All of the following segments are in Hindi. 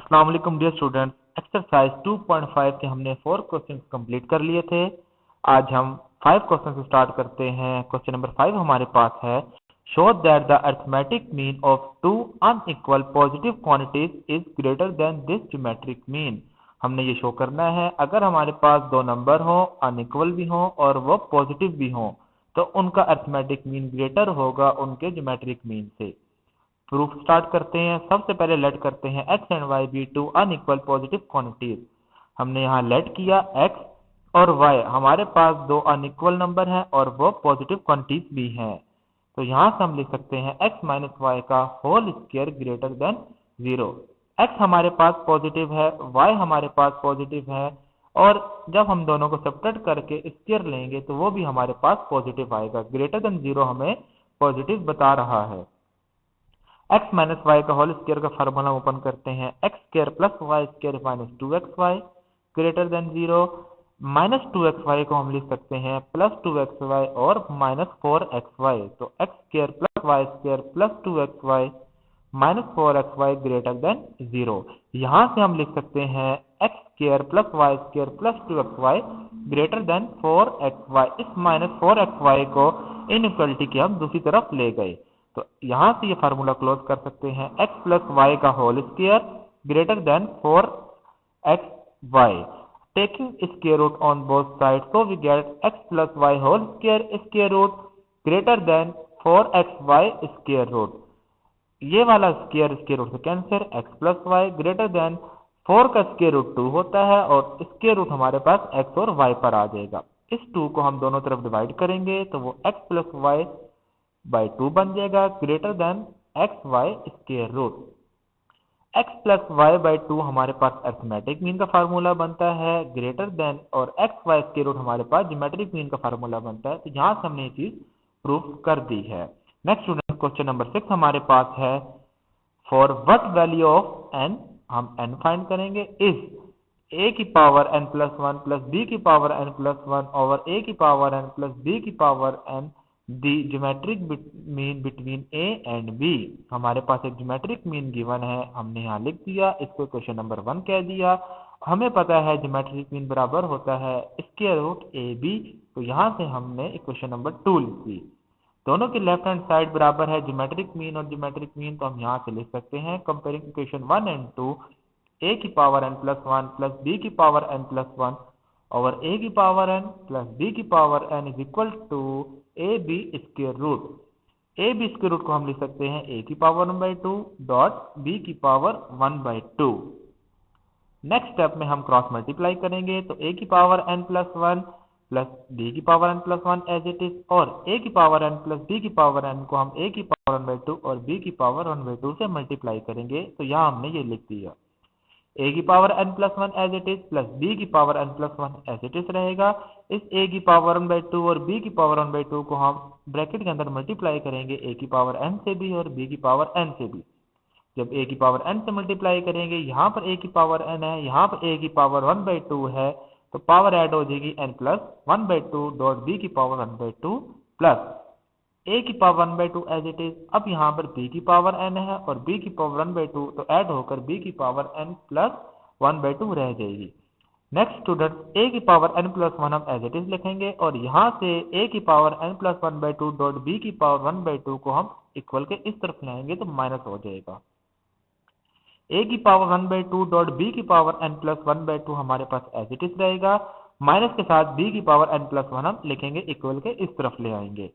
अस्सलाम वालेकुम डियर स्टूडेंट्स। एक्सरसाइज 2.5 के हमने 4 क्वेश्चन कंप्लीट कर लिए थे। आज हम 5 क्वेश्चन से स्टार्ट करते हैं। क्वेश्चन नंबर 5 हमारे पास है, show that the arithmetic mean of two unequal positive quantities is greater than this geometric mean. हमने ये शो करना है, अगर हमारे पास दो नंबर हो, अनइक्वल भी हो और वो पॉजिटिव भी हो, तो उनका अरिथमेटिक मीन ग्रेटर होगा उनके ज्योमेट्रिक मीन से। प्रूफ स्टार्ट करते हैं। सबसे पहले लेट करते हैं x and y be two unequal positive quantities. हमने यहाँ लेट किया एक्स और वाई, हमारे पास दो अनइक्वल नंबर हैं और वो पॉजिटिव क्वांटिटीज भी हैं। तो यहाँ से हम लिख सकते हैं एक्स माइनस वाई का whole square greater than 0। X हमारे पास पॉजिटिव है, वाई हमारे पास पॉजिटिव है, और जब हम दोनों को सब्ट्रैक्ट करके स्क्वायर लेंगे तो वो भी हमारे पास पॉजिटिव आएगा। ग्रेटर देन 0 हमें पॉजिटिव बता रहा है। एक्स माइनस वाई का होल स्क्वायर का फार्मूला ओपन करते हैं, x square plus y square minus 2xy greater than 0। Minus 2xy को हम लिख सकते हैं प्लस 2xy और माइनस 4xy। तो x square plus y square plus 2xy minus 4xy greater than 0। यहाँ से हम लिख सकते हैं x square plus y square plus 2xy greater than 4xy। इस माइनस 4xy को इनइक्वलिटी के हम दूसरी तरफ ले गए, तो यहाँ से ये फार्मूला क्लोज कर सकते हैं, x प्लस वाई का whole square greater than 4xy। Taking square root on both side, so we get x plus y whole square root greater than 4xy square root. ये वाला स्क्वायर रूट से cancel, x plus y greater than 4 का स्क्वायर रूट 2 होता है और स्क्वायर रूट हमारे पास x और y पर आ जाएगा। इस 2 को हम दोनों तरफ डिवाइड करेंगे तो वो x प्लस वाई बाई 2 बन जाएगा greater than x y square root. X plus y by 2 हमारे पास अरिथमेटिक मीन का फार्मूला बनता है ग्रेटर देन, और एक्स वाई स्क्वायर रूट हमारे पास ज्योमेट्रिक मीन का फार्मूला बनता है। तो यहाँ से हमने ये चीज प्रूफ कर दी है। नेक्स्ट स्टूडेंट, क्वेश्चन नंबर 6 हमारे पास है, for what value of n, हम एन फाइंड करेंगे, इज ए की power n plus one plus b की power n plus one over a की पावर एन प्लस बी की power n the geometric mean between a and b. हमारे पास एक ज्योमेट्रिक मीन गिवन है, हमने यहाँ लिख दिया, इसको क्वेश्चन नंबर 1 कह दिया। हमें पता है ज्योमेट्रिक मीन बराबर होता है स्क्वायर रूट ए बी, तो यहाँ से हमने इक्वेशन नंबर 2 लिख दी। दोनों की लेफ्ट हैंड साइड बराबर है ज्योमेट्रिक मीन और ज्योमेट्रिक मीन, तो हम यहाँ से लिख सकते हैं कंपेयरिंग इक्वेशन 1 एंड 2, ए की power n plus one plus b की power n plus one over a की पावर एन प्लस बी की power n is equal to a b square root. A b square root को हम लिख सकते हैं ए की पावर 1/2 डॉट बी की पावर 1/2। नेक्स्ट स्टेप में हम क्रॉस मल्टीप्लाई करेंगे, तो ए की power n plus one plus b की power n plus one as it is, और ए की पावर एन प्लस बी की पावर एन को हम ए की पावर 1/2 और बी की पावर 1/2 से मल्टीप्लाई करेंगे। तो यहाँ हमने ये लिख दिया, ए की power n plus one as it is plus b की power n plus one as it is रहेगा। इस ए की पावर 1/2 और बी की पावर 1/2 को हम ब्रैकेट के अंदर मल्टीप्लाई करेंगे ए की पावर एन से भी और बी की पावर एन से भी। जब ए की पावर एन से मल्टीप्लाई करेंगे, यहाँ पर ए की पावर एन है, यहाँ पर ए की पावर 1/2 है, तो पावर ऐड हो जाएगी एन प्लस 1/2 डॉट बी की पावर 1/2 प्लस ए की पावर 1/2 एज इट इज। अब यहाँ पर बी की पावर एन है और बी की पावर 1/2, तो ऐड होकर बी की पावर एन प्लस 1/2 रह जाएगी। नेक्स्ट स्टूडेंट, ए की पावर एन प्लस वन हम एज इट इज लिखेंगे और यहाँ से ए की power n plus 1/2 dot b की पावर 1/2 को हम इक्वल के इस तरफ लाएंगे तो माइनस हो जाएगा। ए की पावर 1/2 डॉट बी की पावर एन प्लस 1/2 हमारे पास एज इट इज रहेगा, माइनस के साथ बी की पावर एन प्लस वन हम लिखेंगे, इक्वल के इस तरफ ले आएंगे।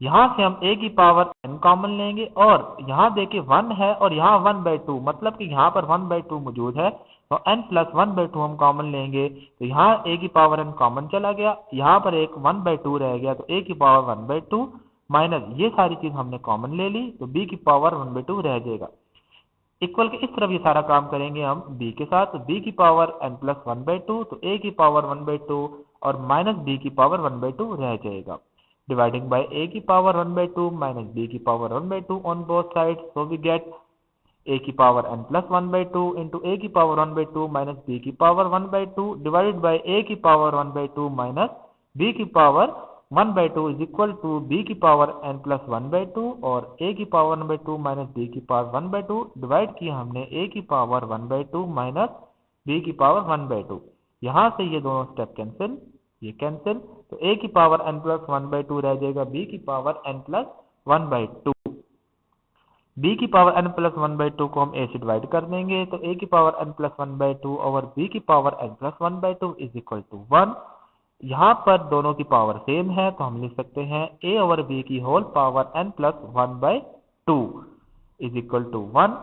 यहाँ से हम a की पावर n कॉमन लेंगे और यहाँ देखिए 1 है और यहाँ 1/2, मतलब कि यहाँ पर 1/2 मौजूद है, तो n प्लस 1/2 हम कॉमन लेंगे, तो यहाँ a की पावर n कॉमन चला गया, यहाँ पर एक 1/2 रह गया, तो a की पावर 1/2 माइनस ये सारी चीज हमने कॉमन ले ली, तो b की पावर 1/2 रह जाएगा। इक्वल के इस तरफ ये सारा काम करेंगे हम b के साथ, तो b की पावर n प्लस 1/2, तो a की पावर 1/2 और माइनस b की पावर 1/2 रह जाएगा। Dividing by a की पावर 1/2 minus b की power 1/2 on both sides, so we get a की power n plus 1/2 into a की पावर 1/2 minus b की पावर 1/2 divided by a की पावर 1/2 minus b की power 1/2 is equal to b की पावर n प्लस 1/2 और a की पावर 1/2 माइनस b की पावर 1/2 डिवाइड किया हमने a की पावर 1/2 माइनस b की पावर 1/2। यहाँ से ये दोनों स्टेप कैंसिल, ये कैंसिल, तो a की पावर n प्लस 1/2 रह जाएगा b की पावर n प्लस 1/2। b की पावर n प्लस 1/2 को हम a से डिवाइड कर देंगे तो a की power n plus 1/2 over b की power n plus 1/2 is equal to 1। यहाँ पर दोनों की पावर सेम है तो हम लिख सकते हैं a ओवर b की whole power n plus 1/2 is equal to 1।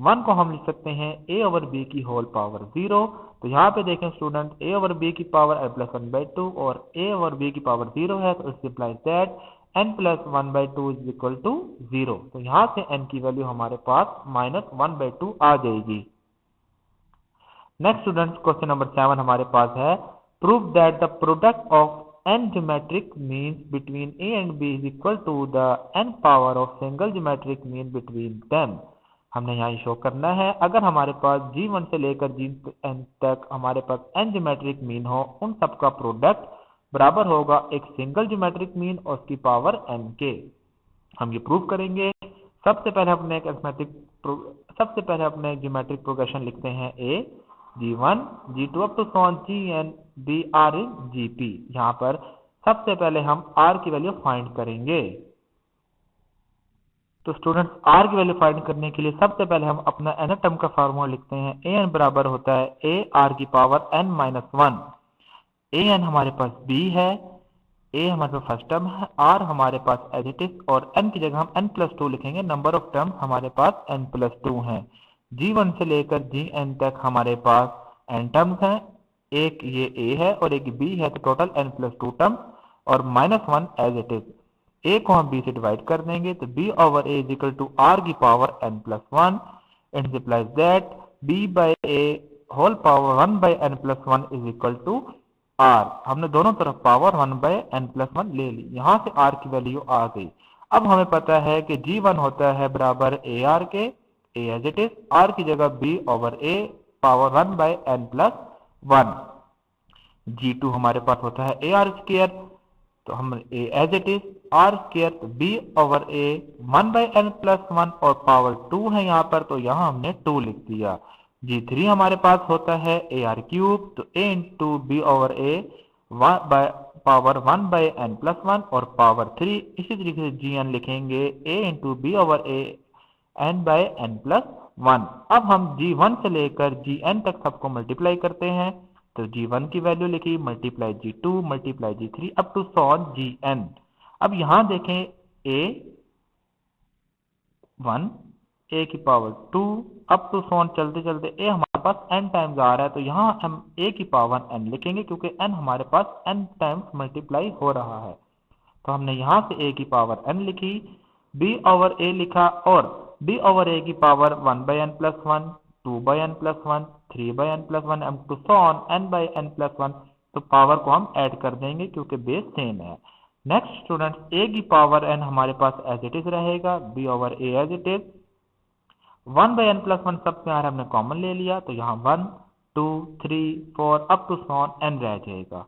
1 को हम लिख सकते हैं a ओवर b की होल पावर 0। तो यहाँ पे देखें स्टूडेंट, a ओवर b की पावर n प्लस 1/2 और a ओवर b की पावर 0 है तो it implies that n plus 1/2 is equal to 0। तो यहाँ से n की वैल्यू हमारे पास माइनस 1/2 आ जाएगी। नेक्स्ट स्टूडेंट्स, क्वेश्चन नंबर 7 हमारे पास है, prove that the product of n geometric means between a and b is equal to the n power of single geometric mean between them. हमने यहाँ शो करना है अगर हमारे पास G1 से लेकर Gn तक हमारे पास n ज्योमेट्रिक मीन हो, उन सबका प्रोडक्ट बराबर होगा एक सिंगल ज्योमेट्रिक मीन और उसकी पावर n के। हम ये प्रूव करेंगे। सबसे पहले अपने एक ज्योमेट्रिक प्रोग्रेशन लिखते हैं a, G1, G2 up to Gn b r in Gp। यहाँ पर सबसे पहले हम r की वैल्यू फाइंड करेंगे। तो स्टूडेंट्स, r की वैल्यू फाइंड करने के लिए सबसे पहले हम अपना nth टर्म का फार्मूला लिखते हैं। an बराबर होता है a r की पावर n माइनस 1। an हमारे पास b है, a हमारे पास फर्स्ट टर्म है, r हमारे पास एज इट इज और n की जगह हम n प्लस 2 लिखेंगे। नंबर ऑफ टर्म हमारे पास n प्लस 2 है। G1 से लेकर Gn तक हमारे पास n टर्म्स हैं, एक ये a है और एक b है, तो टोटल n प्लस 2 टर्म्स और minus 1 as it is. a को हम b से डिवाइड कर देंगे तो b over a is equal to r की power n plus 1। It implies that b by a whole power 1 by n plus 1 is equal to r। हमने दोनों तरफ पावर 1 बाई n प्लस 1 ले ली, यहाँ से r की वैल्यू आ गई। अब हमें पता है कि G1 होता है बराबर ar के, a as it is, r की जगह b over a power 1 by n plus 1। G2 हमारे पास होता है ar स्क्वायर, तो हम a as it is, r square तो b over a 1 by n plus 1 और पावर 2 है यहाँ पर, तो यहाँ हमने 2 लिख दिया। G3 हमारे पास होता है ar क्यूब, तो a into b over a power 1 by n plus 1 और पावर 3। इसी तरीके से Gn लिखेंगे a into b over a n by n plus 1। अब हम G1 से लेकर Gn तक सबको मल्टीप्लाई करते हैं, तो G1 की वैल्यू लिखी multiply G2 multiply G3 up to Gn। अब यहाँ देखें a1 a की पावर 2 अप टू चलते चलते a हमारे पास n टाइम्स आ रहा है, तो यहाँ हम a की पावर n लिखेंगे क्योंकि n हमारे पास n टाइम्स मल्टीप्लाई हो रहा है। तो हमने यहाँ से a की पावर n लिखी, b ओवर a लिखा और b ओवर a की power 1 by n plus 1, 2 by n plus 1, 3 by n plus 1 up to n by n plus 1। तो पावर को हम ऐड कर देंगे क्योंकि बेस सेम है। नेक्स्ट स्टूडेंट्स, a की पावर n हमारे पास एज इट इज रहेगा, b over a as it is, 1 by n plus 1 सब में हमने कॉमन ले लिया, तो यहाँ 1, 2, 3, 4 अप टू n रह जाएगा।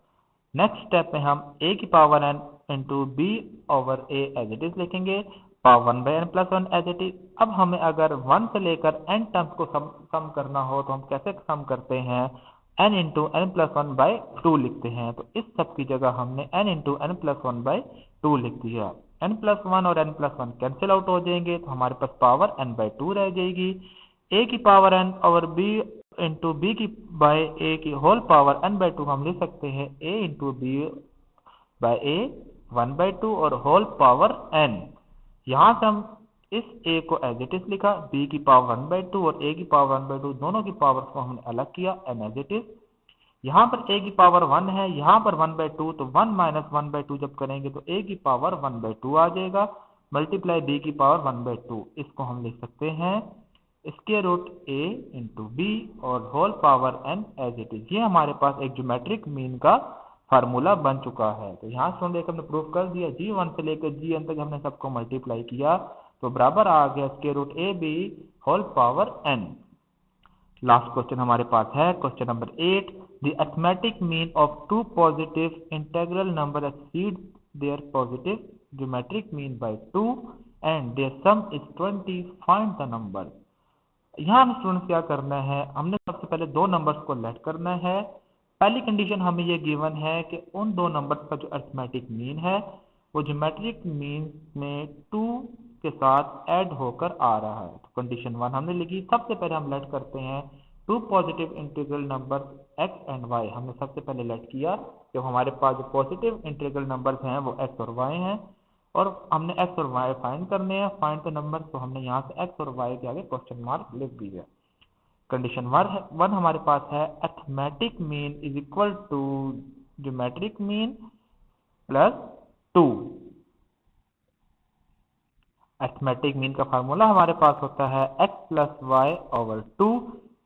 नेक्स्ट स्टेप में हम a की power n into b over a as it is लिखेंगे, power 1 by n plus 1 as it is. अब हमें अगर 1 से लेकर n टर्म्स को सम करना हो तो हम कैसे सम करते हैं, n into n plus 1 by 2 लिखते हैं। तो इस सब की जगह हमने n into n plus 1 by 2 लिख दिया। n प्लस 1 और n प्लस 1 कैंसिल आउट हो जाएंगे, तो हमारे पास पावर n बाई 2 रह जाएगी। a की पावर n और b इंटू बी की बाई a की होल पावर n बाई 2 हम लिख सकते हैं a into b by a 1 by 2 और होल पावर n। यहाँ से हम इस a को एज इट इज लिखा, b की पावर 1 बाई 2 और a की पावर 1 बाई 2 दोनों की पावर को हमने अलग किया, n एज इट इज। यहाँ पर a की पावर 1 है, यहाँ पर 1 बाई 2, तो 1 माइनस 1 बाई 2 जब करेंगे तो a की पावर 1 बाई 2 आ जाएगा, मल्टीप्लाई b की पावर 1 बाई 2। इसको हम लिख सकते हैं square root a into b और whole power n as it is. ये हमारे पास एक ज्योमेट्रिक मीन का फार्मूला बन चुका है। तो यहाँ से हमने प्रूव कर दिया, G1 से लेकर Gn तक हमने सबको मल्टीप्लाई किया तो बराबर आ गया square root a b whole power n। Last question हमारे पास है question number 8, the arithmetic mean of two positive integral number exceed their positive geometric mean by 2 and their sum is 20. Find the number. यहाँ हमें स्टूडेंट्स क्या करना है, हमने सबसे पहले दो नंबर्स को लेट करना है। पहली कंडीशन हमें ये गिवन है कि उन दो नंबर्स का जो अरिथमेटिक मीन है वो ज्योमेट्रिक मीन में 2 के साथ ऐड होकर आ रहा है। तो कंडीशन 1 हमने लिखी। सबसे पहले हम लेट करते हैं two positive integral number x and y। हमने सबसे पहले लेट किया कि हमारे पास जो पॉजिटिव इंटीग्रल नंबर्स हैं वो x और y हैं और हमने x और y फाइंड करने हैं। फाइंड द नंबर, तो हमने यहाँ से x और y के आगे क्वेश्चन मार्क लिख दिया। कंडीशन 1 हमारे पास है arithmetic mean is equal to geometric mean plus 2। Arithmetic mean का फार्मूला हमारे पास होता है x plus y over 2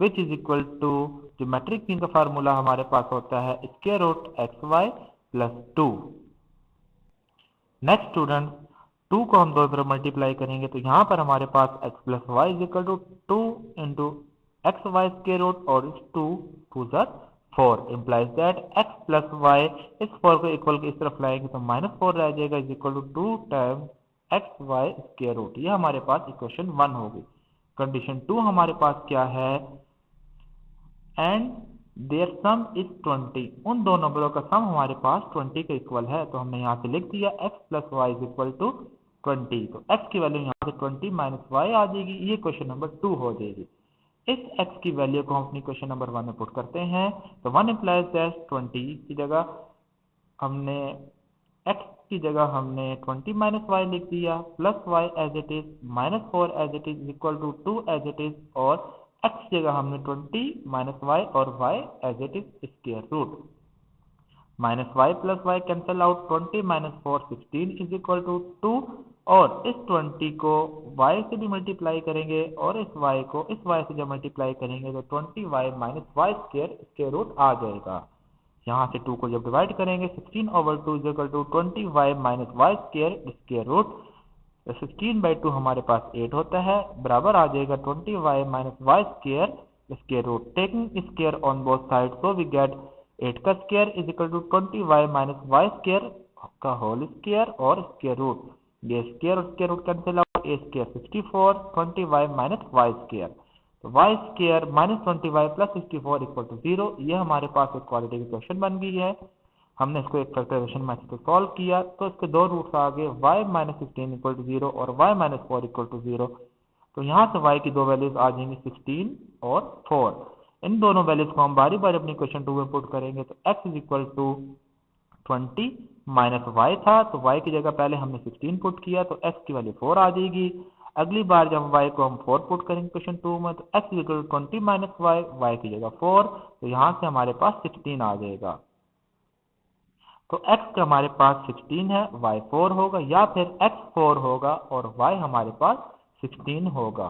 which is equal to geometric mean का फार्मूला हमारे पास होता है square root x y plus 2। Next student 2 को हम दो तरफ मल्टीप्लाई करेंगे तो यहाँ पर हमारे पास x plus y is equal to 2 into x y square root और 2 2 4 implies that x plus y इस 4 को इक्वल के इस तरफ लाएंगे तो -4 रह जाएगा is equal to 2 time x y square root. ये हमारे पास इक्वेशन 1 होगी। कंडीशन 2 हमारे पास क्या है, एंड देयर सम इज 20। उन दो नंबरों का सम हमारे पास 20 के इक्वल है। तो हमने यहाँ से लिख दिया x plus y is equal to 20। तो x की वैल्यू यहाँ से 20 माइनस वाई आ जाएगी। ये क्वेश्चन नंबर 2 हो जाएगी। इस x की वैल्यू को हम अपनी क्वेश्चन नंबर 1 में पुट करते हैं तो 1 इम्प्लाइज दैट 20 की जगह हमने x की जगह हमने 20 माइनस वाई लिख दिया plus y as it is minus 4 as it is equal to 2 as it is और x की जगह हमने 20 माइनस वाई और y as it is square root. Minus y plus y cancel out, 20 minus 4 16 is equal to 2 और इस 20 को y से भी मल्टीप्लाई करेंगे और इस y को इस y से जब मल्टीप्लाई करेंगे तो 20y minus y square root आ जाएगा। यहाँ से 2 को जब डिवाइड करेंगे 16 over 2 is equal to 20y minus y square root. 16 by 2 हमारे पास 8 होता है, बराबर आ जाएगा 20y minus y square root. Taking square on both side so we get 8 का square is equal to 20y minus y square का होल स्क्वायर और स्क्वायर रूट। ये स्क्वायर और square root cancel out, a square 64 20y minus y square. तो y square minus 20y plus 64 equal to 0। ये हमारे पास एक क्वालिटी की क्वेश्चन बन गई है। हमने इसको एक फैक्टराइजेशन मेथड से सॉल्व किया तो इसके दो रूट्स आ गए y माइनस 16 इक्वल टू 0 और y माइनस 4 इक्वल टू 0। तो यहाँ से y की दो वैल्यूज आ जाएंगी 16 और 4। इन दोनों वैल्यूज को हम बारी बारी अपनी क्वेश्चन 2 में पुट करेंगे तो x is equal to 20 minus y था तो y की जगह पहले हमने 16 पुट किया तो x की वैल्यू 4 आ जाएगी। अगली बार जब y को हम 4 पुट करेंगे क्वेश्चन 2 में तो x is equal to 20 minus y, y की जगह 4 तो यहाँ से हमारे पास 16 आ जाएगा। तो x का हमारे पास 16 है, y 4 होगा या फिर x 4 होगा और y हमारे पास 16 होगा।